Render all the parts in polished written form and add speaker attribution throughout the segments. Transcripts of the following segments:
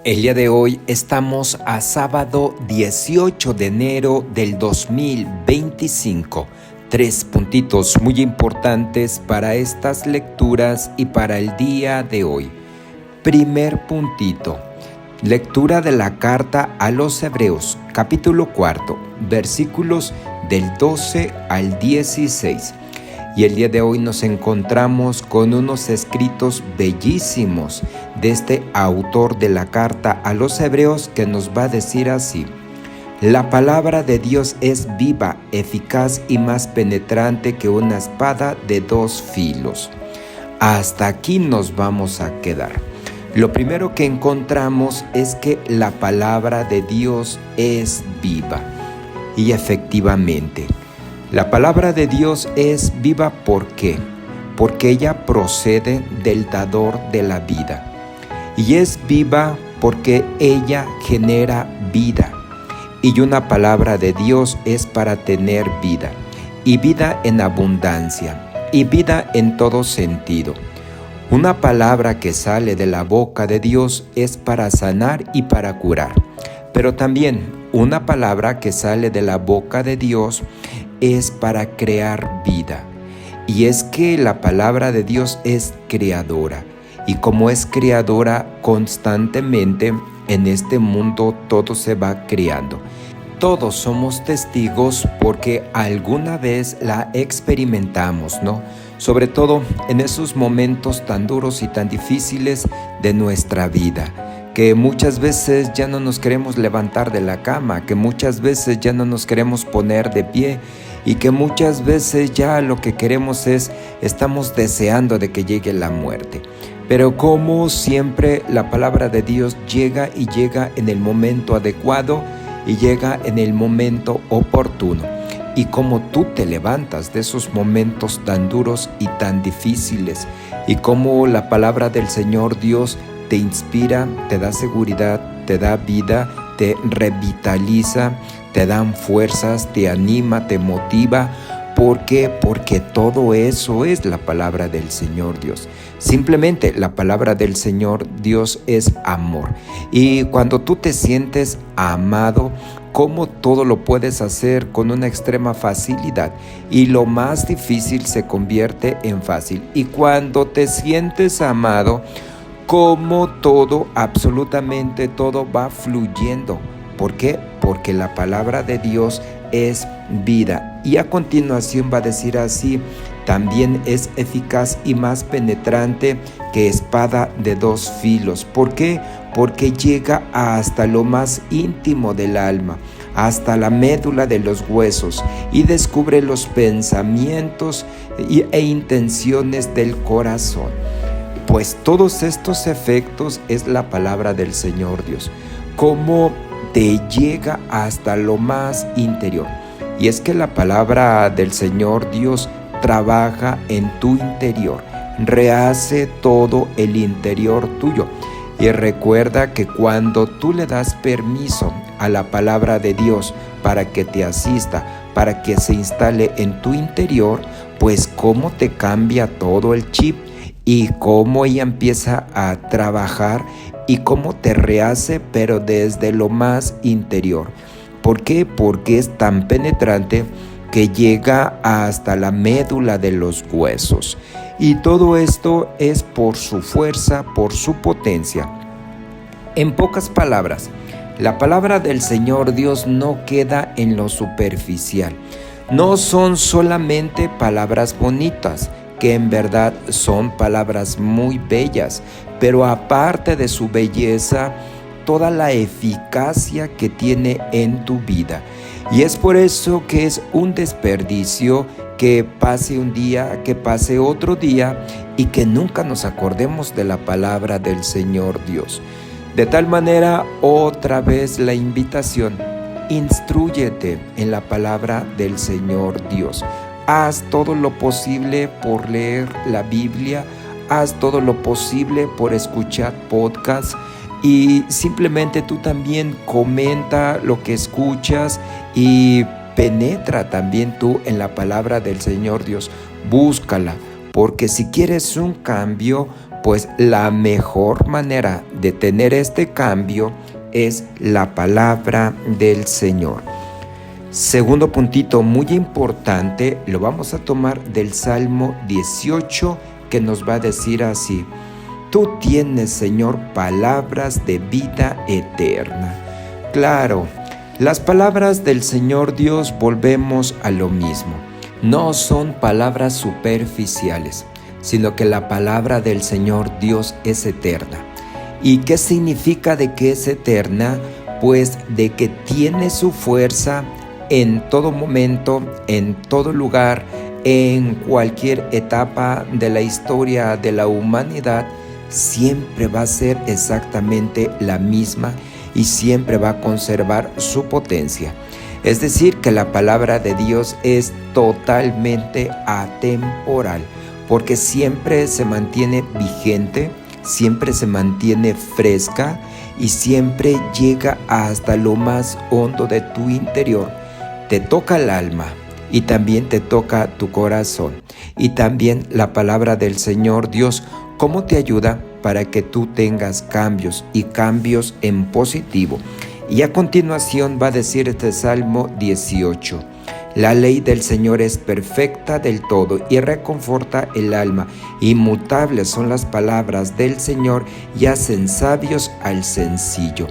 Speaker 1: El día de hoy estamos a sábado 18 de enero del 2025. 3 puntitos muy importantes para estas lecturas y para el día de hoy. Primer puntito. Lectura de la carta a los Hebreos, capítulo 4, versículos del 12 al 16. Y el día de hoy nos encontramos con unos escritos bellísimos de este autor de la carta a los Hebreos que nos va a decir así: la palabra de Dios es viva, eficaz y más penetrante que una espada de 2 filos. Hasta aquí nos vamos a quedar. Lo primero que encontramos es que la palabra de Dios es viva. Y efectivamente, la palabra de Dios es viva, ¿por qué? Porque ella procede del dador de la vida. Y es viva porque ella genera vida. Y una palabra de Dios es para tener vida. Y vida en abundancia. Y vida en todo sentido. Una palabra que sale de la boca de Dios es para sanar y para curar. Pero también una palabra que sale de la boca de Dios es para crear vida. Y es que la palabra de Dios es creadora. Y como es creadora, constantemente en este mundo todo se va creando. Todos somos testigos porque alguna vez la experimentamos, ¿no? Sobre todo en esos momentos tan duros y tan difíciles de nuestra vida, que muchas veces ya no nos queremos levantar de la cama, que muchas veces ya no nos queremos poner de pie y que muchas veces ya lo que queremos estamos deseando de que llegue la muerte. Pero como siempre la palabra de Dios llega y llega en el momento adecuado y llega en el momento oportuno. Y como tú te levantas de esos momentos tan duros y tan difíciles, y como la palabra del Señor Dios te inspira, te da seguridad, te da vida, te revitaliza, te dan fuerzas, te anima, te motiva. ¿Por qué? Porque todo eso es la palabra del Señor Dios. Simplemente la palabra del Señor Dios es amor. Y cuando tú te sientes amado, ¿cómo todo lo puedes hacer con una extrema facilidad? Y lo más difícil se convierte en fácil. Y cuando te sientes amado, como todo, absolutamente todo va fluyendo. ¿Por qué? Porque la palabra de Dios es vida. Y a continuación va a decir así: también es eficaz y más penetrante que espada de 2 filos. ¿Por qué? Porque llega hasta lo más íntimo del alma, hasta la médula de los huesos, y descubre los pensamientos e intenciones del corazón. Pues todos estos efectos es la palabra del Señor Dios. Cómo te llega hasta lo más interior. Y es que la palabra del Señor Dios trabaja en tu interior, rehace todo el interior tuyo. Y recuerda que cuando tú le das permiso a la palabra de Dios para que te asista, para que se instale en tu interior, pues cómo te cambia todo el chip y cómo ella empieza a trabajar y cómo te rehace, pero desde lo más interior. ¿Por qué? Porque es tan penetrante que llega hasta la médula de los huesos. Y todo esto es por su fuerza, por su potencia. En pocas palabras, la palabra del Señor Dios no queda en lo superficial. No son solamente palabras bonitas, que en verdad son palabras muy bellas, pero aparte de su belleza, toda la eficacia que tiene en tu vida. Y es por eso que es un desperdicio que pase un día, que pase otro día y que nunca nos acordemos de la palabra del Señor Dios. De tal manera, otra vez la invitación: instrúyete en la palabra del Señor Dios. Haz todo lo posible por leer la Biblia, haz todo lo posible por escuchar podcasts y simplemente tú también comenta lo que escuchas y penetra también tú en la palabra del Señor Dios. Búscala, porque si quieres un cambio, Pues la mejor manera de tener este cambio es la palabra del Señor. Segundo puntito muy importante, lo vamos a tomar del Salmo 18, que nos va a decir así: Tú tienes, Señor, palabras de vida eterna. Claro, las palabras del Señor Dios, volvemos a lo mismo. No son palabras superficiales, sino que la palabra del Señor Dios es eterna. ¿Y qué significa de que es eterna? Pues de que tiene su fuerza en todo momento, en todo lugar, en cualquier etapa de la historia de la humanidad, siempre va a ser exactamente la misma y siempre va a conservar su potencia. Es decir, que la palabra de Dios es totalmente atemporal, porque siempre se mantiene vigente, siempre se mantiene fresca y siempre llega hasta lo más hondo de tu interior. Te toca el alma y también te toca tu corazón. Y también la palabra del Señor Dios, ¿cómo te ayuda para que tú tengas cambios y cambios en positivo? Y a continuación va a decir este Salmo 18. La ley del Señor es perfecta del todo y reconforta el alma. Inmutables son las palabras del Señor y hacen sabios al sencillo.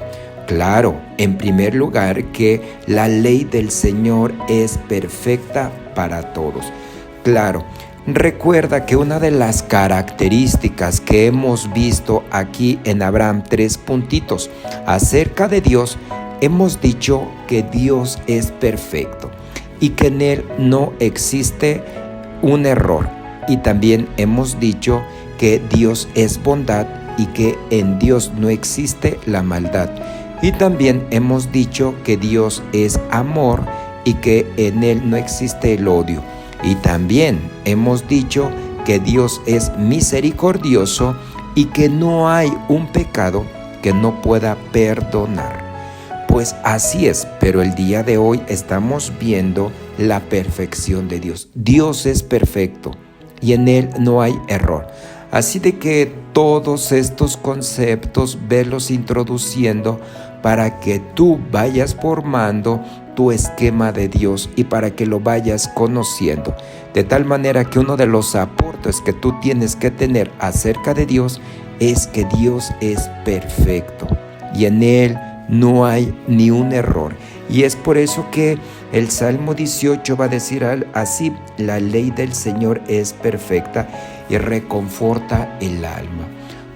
Speaker 1: Claro, en primer lugar, que la ley del Señor es perfecta para todos. Claro, recuerda que una de las características que hemos visto aquí en Abraham, 3 puntitos, acerca de Dios, hemos dicho que Dios es perfecto y que en Él no existe un error. Y también hemos dicho que Dios es bondad y que en Dios no existe la maldad. Y también hemos dicho que Dios es amor y que en Él no existe el odio. Y también hemos dicho que Dios es misericordioso y que no hay un pecado que no pueda perdonar. Pues así es, pero el día de hoy estamos viendo la perfección de Dios. Dios es perfecto y en Él no hay error. Así de que todos estos conceptos velos introduciendo para que tú vayas formando tu esquema de Dios y para que lo vayas conociendo. De tal manera que uno de los aportes que tú tienes que tener acerca de Dios es que Dios es perfecto y en Él no hay ni un error. Y es por eso que el Salmo 18 va a decir así: la ley del Señor es perfecta y reconforta el alma.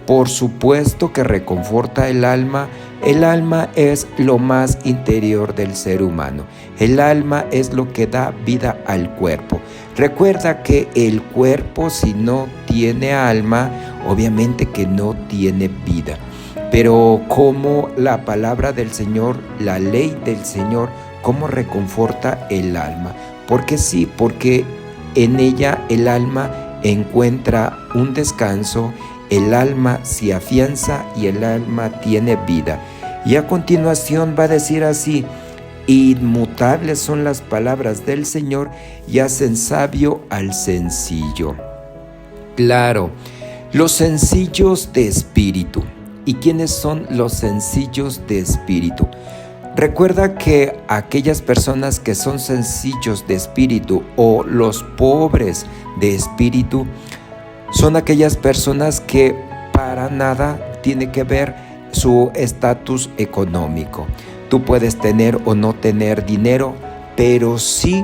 Speaker 1: Por supuesto que reconforta el alma. El alma es lo más interior del ser humano. El alma es lo que da vida al cuerpo. Recuerda que el cuerpo, si no tiene alma, obviamente que no tiene vida. Pero como la palabra del Señor, la ley del Señor, ¿cómo reconforta el alma? Porque sí, porque en ella el alma encuentra un descanso, el alma se afianza y el alma tiene vida. Y a continuación va a decir así: inmutables son las palabras del Señor y hacen sabio al sencillo. Claro, los sencillos de espíritu. ¿Y quiénes son los sencillos de espíritu? Recuerda que aquellas personas que son sencillos de espíritu o los pobres de espíritu son aquellas personas que para nada tiene que ver su estatus económico. Tú puedes tener o no tener dinero, pero sí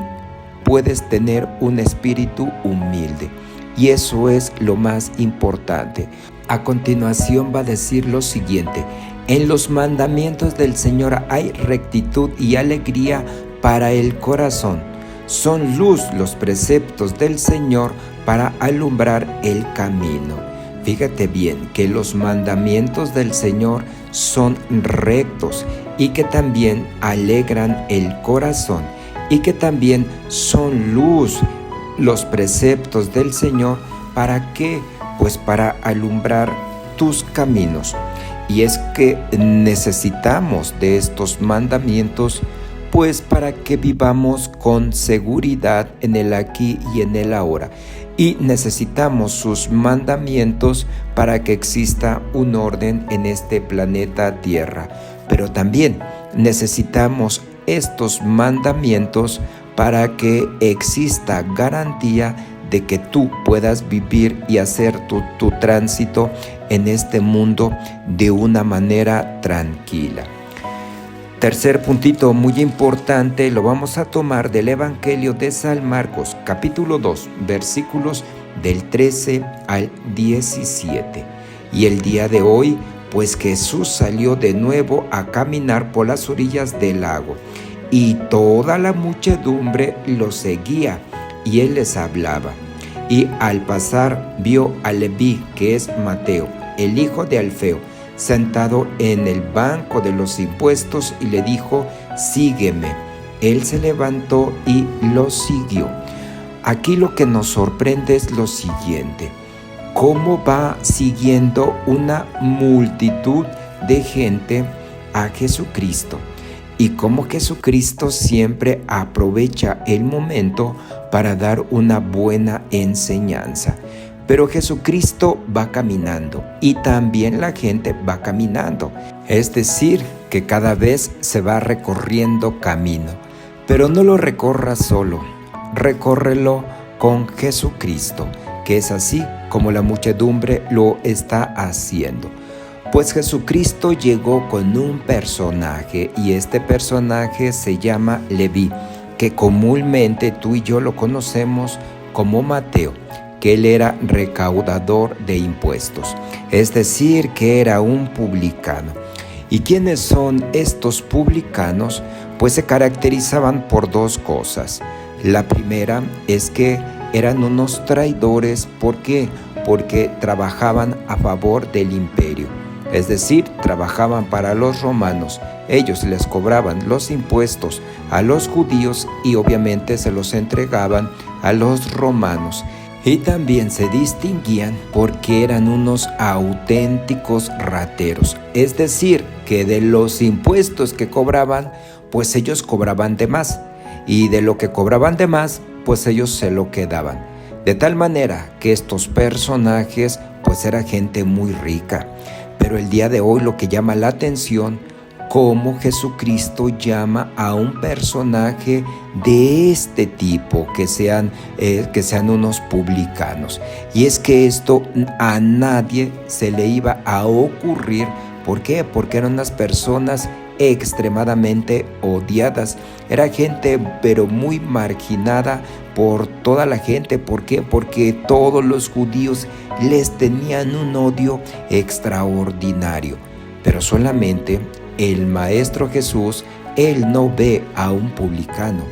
Speaker 1: puedes tener un espíritu humilde. Y eso es lo más importante. A continuación va a decir lo siguiente: en los mandamientos del Señor hay rectitud y alegría para el corazón. Son luz los preceptos del Señor para alumbrar el camino. Fíjate bien que los mandamientos del Señor son rectos y que también alegran el corazón y que también son luz los preceptos del Señor. ¿Para qué? Pues para alumbrar tus caminos. Y es que necesitamos de estos mandamientos, pues para que vivamos con seguridad en el aquí y en el ahora. y necesitamos sus mandamientos para que exista un orden en este planeta Tierra. Pero también necesitamos estos mandamientos para que exista garantía de que tú puedas vivir y hacer tu tránsito en este mundo de una manera tranquila. Tercer puntito muy importante, lo vamos a tomar del Evangelio de San Marcos, capítulo 2, versículos del 13 al 17. Y el día de hoy, pues Jesús salió de nuevo a caminar por las orillas del lago, y toda la muchedumbre lo seguía, y él les hablaba. Y al pasar vio a Leví, que es Mateo, el hijo de Alfeo, sentado en el banco de los impuestos, y le dijo: sígueme. Él se levantó y lo siguió. Aquí lo que nos sorprende es lo siguiente: cómo va siguiendo una multitud de gente a Jesucristo, y cómo Jesucristo siempre aprovecha el momento para dar una buena enseñanza. Pero Jesucristo va caminando y también la gente va caminando. Es decir, que cada vez se va recorriendo camino. Pero no lo recorras solo, recórrelo con Jesucristo, que es así como la muchedumbre lo está haciendo. Pues Jesucristo llegó con un personaje, y este personaje se llama Leví, que comúnmente tú y yo lo conocemos como Mateo, que él era recaudador de impuestos, es decir, que era un publicano. ¿Y quiénes son estos publicanos? Pues se caracterizaban por dos cosas. La primera es que eran unos traidores. ¿Por qué? Porque trabajaban a favor del imperio. Es decir, trabajaban para los romanos. Ellos les cobraban los impuestos a los judíos y obviamente se los entregaban a los romanos. Y también se distinguían porque eran unos auténticos rateros. Es decir, que de los impuestos que cobraban, pues ellos cobraban de más. Y de lo que cobraban de más, pues ellos se lo quedaban. De tal manera que estos personajes, pues era gente muy rica. Pero el día de hoy lo que llama la atención, cómo Jesucristo llama a un personaje de este tipo, que sean unos publicanos. Y es que esto a nadie se le iba a ocurrir. ¿Por qué? Porque eran unas personas extremadamente odiadas. Era gente pero muy marginada por toda la gente. ¿Por qué? Porque todos los judíos les tenían un odio extraordinario. Pero solamente el Maestro Jesús, él no ve a un publicano,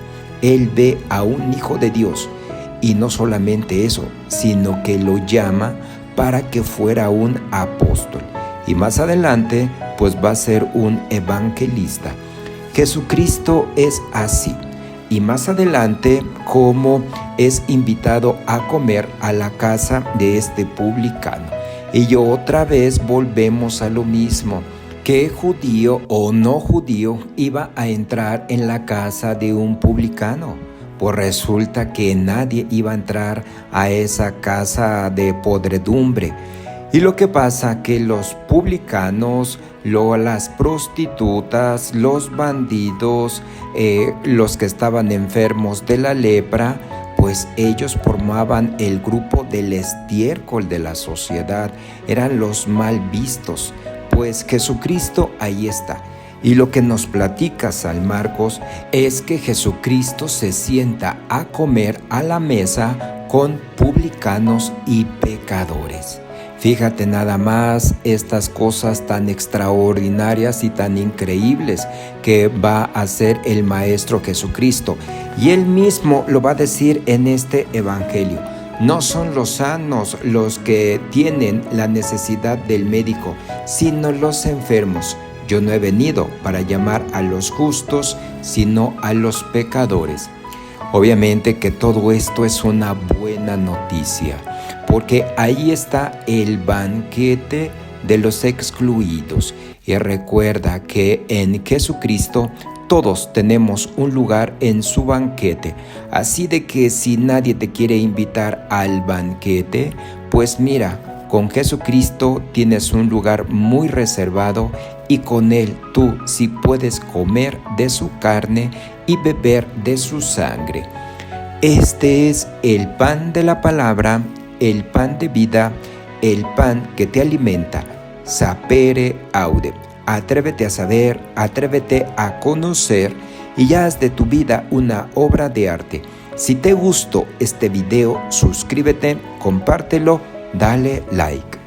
Speaker 1: él ve a un hijo de Dios. Y no solamente eso, sino que lo llama para que fuera un apóstol. Y más adelante, pues va a ser un evangelista. Jesucristo es así. Y más adelante, como es invitado a comer a la casa de este publicano. Y otra vez volvemos a lo mismo. ¿Qué judío o no judío iba a entrar en la casa de un publicano? Pues resulta que nadie iba a entrar a esa casa de podredumbre. Y lo que pasa que los publicanos, las prostitutas, los bandidos, los que estaban enfermos de la lepra, pues ellos formaban el grupo del estiércol de la sociedad, eran los mal vistos. Pues Jesucristo ahí está. Y lo que nos platica San Marcos es que Jesucristo se sienta a comer a la mesa con publicanos y pecadores. Fíjate nada más estas cosas tan extraordinarias y tan increíbles que va a hacer el Maestro Jesucristo. Y Él mismo lo va a decir en este Evangelio. No son los sanos los que tienen la necesidad del médico, sino los enfermos. Yo no he venido para llamar a los justos, sino a los pecadores. Obviamente que todo esto es una buena noticia, porque ahí está el banquete de los excluidos. Y recuerda que en Jesucristo Todos tenemos un lugar en su banquete, así de que si nadie te quiere invitar al banquete, pues mira, con Jesucristo tienes un lugar muy reservado y con Él tú sí puedes comer de su carne y beber de su sangre. Este es el pan de la palabra, el pan de vida, el pan que te alimenta. Sapere aude. Atrévete a saber, atrévete a conocer y ya haz de tu vida una obra de arte. Si te gustó este video, suscríbete, compártelo, dale like.